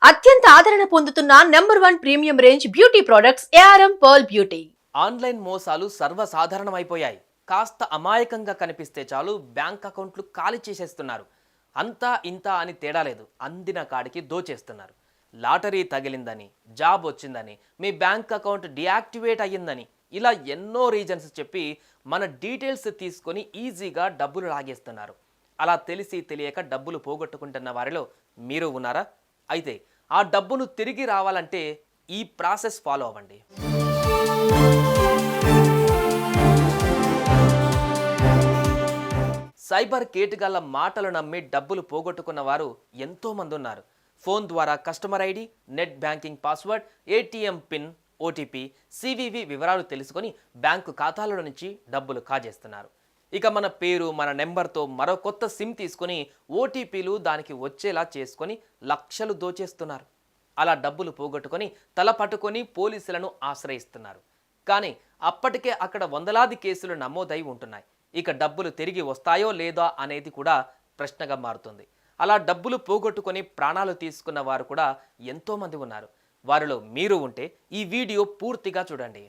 అత్యంత ఆదరణ పొందుతున్న #1 premium range beauty products ARM pearl beauty. Online మోసాలు సర్వసాధారణమైపోయాయి. కాస్త అమాయకంగా కనిపిస్తే చాలు బ్యాంక్ అకౌంట్లు ఖాళీ చేసేస్తున్నారు. అంతా ఇంత అని తేడా లేదు, అందిన కాడికి దోచేస్తున్నారు. లాటరీ తగిలిందని, జాబ్ వచ్చిందని, మీ బ్యాంక్ అకౌంట్ డియాక్టివేట్ అయ్యిందని, ఇలా ఎన్నో రీజన్స్ చెప్పి మన డీటెయిల్స్ తీసుకొని ఈజీగా డబ్బులు లాగేస్తున్నారు. అలా తెలిసి తెలియక డబ్బులు పోగొట్టుకుంటున్న వారిలో మీరు ఉన్నారా? అయితే ఆ డబ్బును తిరిగి రావాలంటే ఈ ప్రాసెస్ ఫాలో అవ్వండి. సైబర్ కేటుగాళ్ల మాటలు నమ్మి డబ్బులు పోగొట్టుకున్న వారు ఎంతో మంది ఉన్నారు. ఫోన్ ద్వారా customer ID, net banking password, ATM pin, OTP, CVV వివరాలు తెలుసుకొని బ్యాంకు ఖాతాల నుంచి డబ్బులు కాజేస్తున్నారు. ఇక మన పేరు, మన నెంబర్తో మరో కొత్త సిమ్ తీసుకొని ఓటీపీలు దానికి వచ్చేలా చేసుకొని లక్షలు దోచేస్తున్నారు. అలా డబ్బులు పోగొట్టుకొని తల పట్టుకొని పోలీసులను ఆశ్రయిస్తున్నారు. కానీ అప్పటికే అక్కడ వందలాది కేసులు నమోదై ఉంటున్నాయి. ఇక డబ్బులు తిరిగి వస్తాయో లేదో అనేది కూడా ప్రశ్నగా మారుతుంది. అలా డబ్బులు పోగొట్టుకొని ప్రాణాలు తీసుకున్న వారు కూడా ఎంతోమంది ఉన్నారు. వారిలో మీరు ఉంటే ఈ వీడియో పూర్తిగా చూడండి.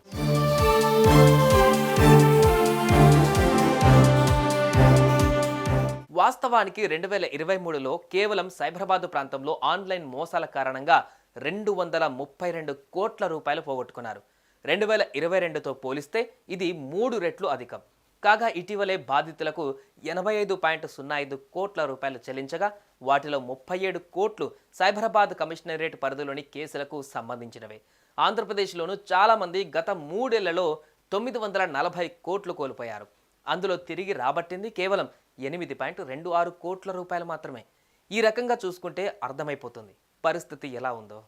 వాస్తవానికి 2023లో కేవలం సైబరాబాద్ ప్రాంతంలో ఆన్లైన్ మోసాల కారణంగా 232 కోట్ల రూపాయలు పోగొట్టుకున్నారు. 2022తో పోలిస్తే ఇది 3 రెట్లు అధికం. కాగా ఇటీవలే బాధితులకు 85.05 కోట్ల రూపాయలు చెల్లించగా వాటిలో 37 కోట్లు సైబరాబాద్ కమిషనరేట్ పరిధిలోని కేసులకు సంబంధించినవే. ఆంధ్రప్రదేశ్లోనూ చాలామంది గత 3 ఏళ్లలో 940 కోట్లు కోల్పోయారు. అందులో తిరిగి రాబట్టింది కేవలం 8.26 కోట్ల రూపాయలు మాత్రమే. ఈ రకంగా చూసుకుంటే అర్థమైపోతుంది పరిస్థితి ఎలా ఉందో.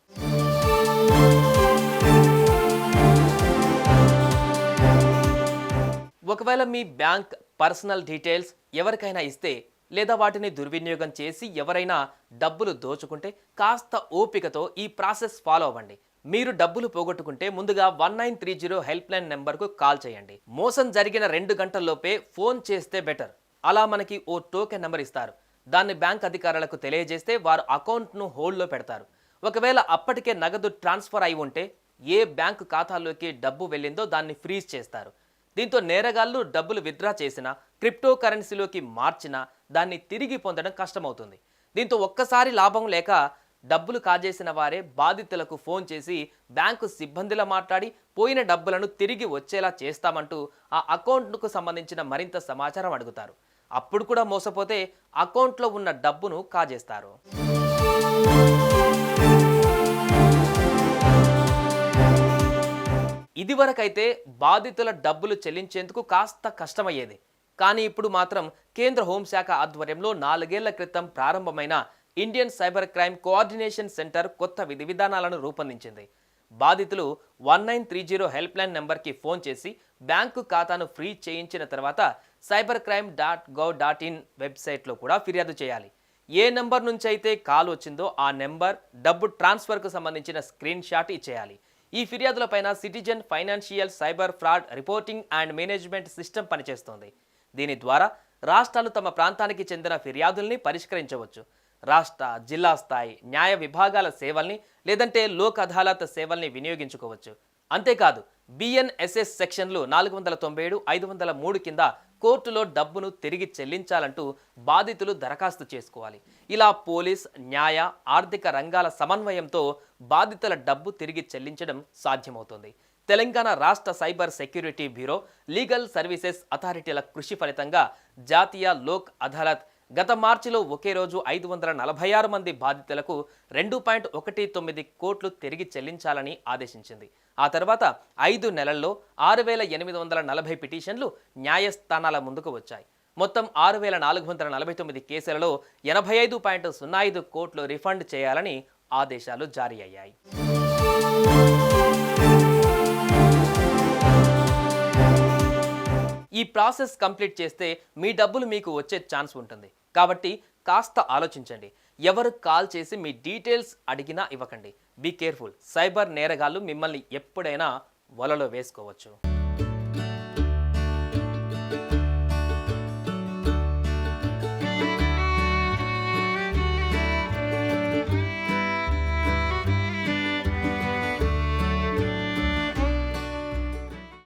ఒకవేళ మీ బ్యాంక్ పర్సనల్ డీటెయిల్స్ ఎవరికైనా ఇస్తే లేదా వాటిని దుర్వినియోగం చేసి ఎవరైనా డబ్బులు దోచుకుంటే కాస్త ఓపికతో ఈ ప్రాసెస్ ఫాలో అవ్వండి. మీరు డబ్బులు పోగొట్టుకుంటే ముందుగా 1930 హెల్ప్ లైన్ నెంబర్కు కాల్ చేయండి. మోసం జరిగిన 2 గంటల్లోపే ఫోన్ చేస్తే బెటర్. అలా మనకి ఓ టోకెన్ నెంబర్ ఇస్తారు. దాన్ని బ్యాంక్ అధికారులకు తెలియజేస్తే వారు అకౌంట్ను హోల్డ్లో పెడతారు. ఒకవేళ అప్పటికే నగదు ట్రాన్స్ఫర్ అయి ఉంటే ఏ బ్యాంకు ఖాతాలోకి డబ్బు వెళ్ళిందో దాన్ని ఫ్రీజ్ చేస్తారు. దీంతో నేరగాళ్లు డబ్బులు విత్డ్రా చేసినా, క్రిప్టో కరెన్సీలోకి మార్చినా దాన్ని తిరిగి పొందడం కష్టమవుతుంది. దీంతో ఒక్కసారి లాభం లేక డబ్బులు కాజేసిన వారే బాధితులకు ఫోన్ చేసి బ్యాంకు సిబ్బందిలా మాట్లాడి పోయిన డబ్బులను తిరిగి వచ్చేలా చేస్తామంటూ ఆ అకౌంట్కు సంబంధించిన మరింత సమాచారం అడుగుతారు. అప్పుడు కూడా మోసపోతే అకౌంట్లో ఉన్న డబ్బును కాజేస్తారు. ఇదివరకైతే బాధితుల డబ్బులు చెల్లించేందుకు కాస్త కష్టమయ్యేది. కానీ ఇప్పుడు మాత్రం కేంద్ర హోంశాఖ ఆధ్వర్యంలో 4 ఏళ్ల క్రితం ప్రారంభమైన Indian cyber crime coordination centre కొత్త విధి విధానాలను రూపొందించింది. బాధితులు 1930 హెల్ప్ లైన్ నెంబర్కి ఫోన్ చేసి బ్యాంకు ఖాతాను ఫ్రీ చేయించిన తర్వాత cybercrime.gov.in వెబ్సైట్లో కూడా ఫిర్యాదు చేయాలి. ఏ నెంబర్ నుంచి అయితే కాల్ వచ్చిందో ఆ నెంబర్, డబ్బు ట్రాన్స్ఫర్కు సంబంధించిన స్క్రీన్ షాట్ ఇచ్చేయాలి. ఈ ఫిర్యాదులపైన citizen financial cyber fraud reporting and management system పనిచేస్తోంది. దీని ద్వారా రాష్ట్రాలు తమ ప్రాంతానికి చెందిన ఫిర్యాదుల్ని పరిష్కరించవచ్చు. రాష్ట్ర, జిల్లా స్థాయి న్యాయ విభాగాల సేవల్ని లేదంటే లోక్ అదాలత్ సేవల్ని వినియోగించుకోవచ్చు. అంతేకాదు బిఎన్ఎస్ఎస్ సెక్షన్లు 497, 503 కింద కోర్టులో డబ్బును తిరిగి చెల్లించాలంటూ బాధితులు దరఖాస్తు చేసుకోవాలి. ఇలా పోలీస్, న్యాయ, ఆర్థిక రంగాల సమన్వయంతో బాధితుల డబ్బు తిరిగి చెల్లించడం సాధ్యమవుతుంది. తెలంగాణ రాష్ట్ర cyber security bureau, legal services అథారిటీల కృషి ఫలితంగా జాతీయ లోక్ అదాలత్ గత మార్చిలో ఒకే రోజు 546 మంది బాధితులకు 2.19 కోట్లు తిరిగి చెల్లించాలని ఆదేశించింది. ఆ తర్వాత 5 నెలల్లో 6,840 పిటిషన్లు న్యాయస్థానాల ముందుకు వచ్చాయి. మొత్తం 6,449 కేసులలో 85.05 కోట్లు రిఫండ్ చేయాలని ఆదేశాలు జారీ అయ్యాయి. ఈ ప్రాసెస్ కంప్లీట్ చేస్తే మీ డబ్బులు మీకు వచ్చే ఛాన్స్ ఉంటుంది. కాబట్టి కాస్త ఆలోచించండి. ఎవరు కాల్ చేసి మీ డీటెయిల్స్ అడిగినా ఇవ్వకండి. Be careful. సైబర్ నేరగాళ్లు మిమ్మల్ని ఎప్పుడైనా వలలో వేసుకోవచ్చు.